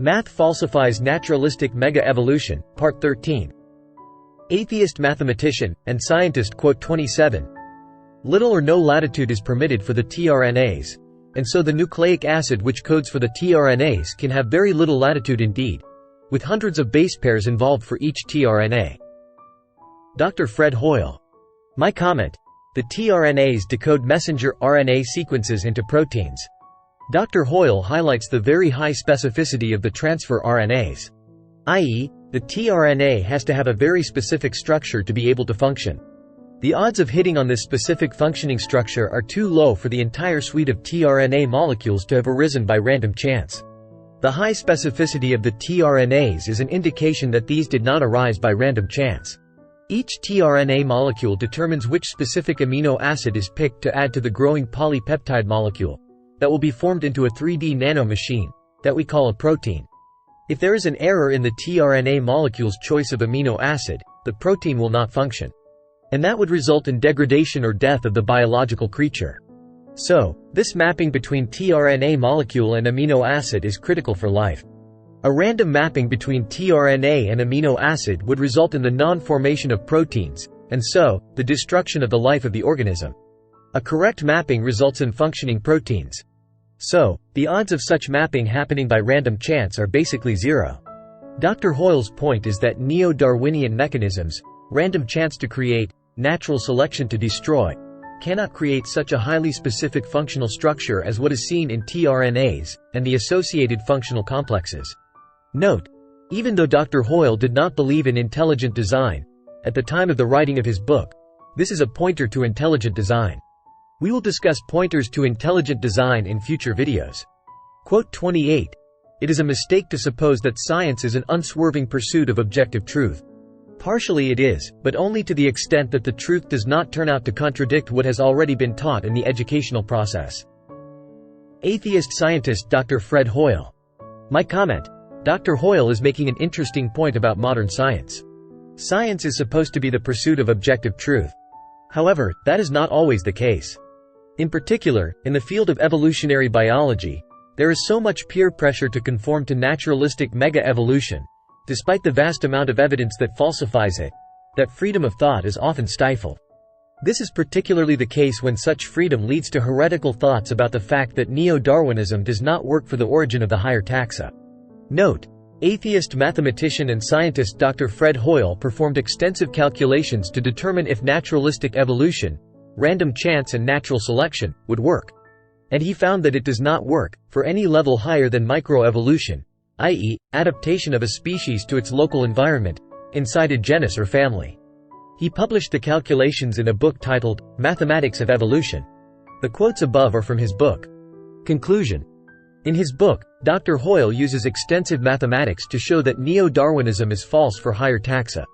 Math falsifies naturalistic mega-evolution, Part 13. Atheist mathematician and scientist quote 27. Little or no latitude is permitted for the tRNAs, and so the nucleic acid which codes for the tRNAs can have very little latitude indeed, with hundreds of base pairs involved for each tRNA. Dr. Fred Hoyle. My comment: the tRNAs decode messenger RNA sequences into proteins. Dr. Hoyle highlights the very high specificity of the transfer RNAs, i.e., the tRNA has to have a very specific structure to be able to function. The odds of hitting on this specific functioning structure are too low for the entire suite of tRNA molecules to have arisen by random chance. The high specificity of the tRNAs is an indication that these did not arise by random chance. Each tRNA molecule determines which specific amino acid is picked to add to the growing polypeptide molecule that will be formed into a 3D nanomachine that we call a protein. If there is an error in the tRNA molecule's choice of amino acid, the protein will not function, and that would result in degradation or death of the biological creature. So, this mapping between tRNA molecule and amino acid is critical for life. A random mapping between tRNA and amino acid would result in the non-formation of proteins, and so, the destruction of the life of the organism. A correct mapping results in functioning proteins. So, the odds of such mapping happening by random chance are basically zero. Dr. Hoyle's point is that Neo-Darwinian mechanisms, random chance to create, natural selection to destroy, cannot create such a highly specific functional structure as what is seen in tRNAs, and the associated functional complexes. Note: even though Dr. Hoyle did not believe in intelligent design at the time of the writing of his book, this is a pointer to intelligent design. We will discuss pointers to intelligent design in future videos. Quote 28. It is a mistake to suppose that science is an unswerving pursuit of objective truth. Partially it is, but only to the extent that the truth does not turn out to contradict what has already been taught in the educational process. Atheist scientist Dr. Fred Hoyle. My comment: Dr. Hoyle is making an interesting point about modern science. Science is supposed to be the pursuit of objective truth. However, that is not always the case. In particular, in the field of evolutionary biology, there is so much peer pressure to conform to naturalistic mega-evolution, despite the vast amount of evidence that falsifies it, that freedom of thought is often stifled. This is particularly the case when such freedom leads to heretical thoughts about the fact that Neo-Darwinism does not work for the origin of the higher taxa. Note: atheist mathematician and scientist Dr. Fred Hoyle performed extensive calculations to determine if naturalistic evolution, random chance and natural selection, would work. And he found that it does not work for any level higher than microevolution, i.e., adaptation of a species to its local environment, inside a genus or family. He published the calculations in a book titled, Mathematics of Evolution. The quotes above are from his book. Conclusion. In his book, Dr. Hoyle uses extensive mathematics to show that Neo-Darwinism is false for higher taxa.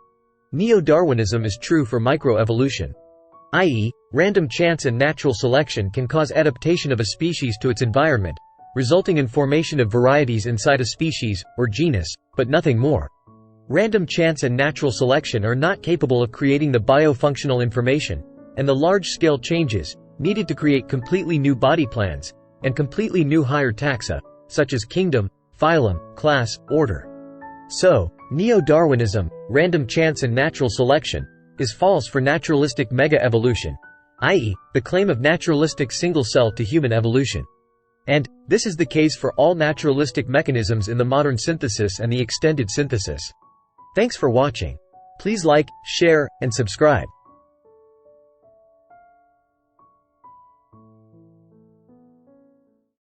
Neo-Darwinism is true for microevolution, i.e., random chance and natural selection can cause adaptation of a species to its environment, resulting in formation of varieties inside a species, or genus, but nothing more. Random chance and natural selection are not capable of creating the biofunctional information, and the large-scale changes, needed to create completely new body plans, and completely new higher taxa, such as kingdom, phylum, class, order. So, Neo-Darwinism, random chance and natural selection, is false for naturalistic mega-evolution, i.e., the claim of naturalistic single-cell to human evolution. And, this is the case for all naturalistic mechanisms in the modern synthesis and the extended synthesis. Thanks for watching. Please like, share, and subscribe.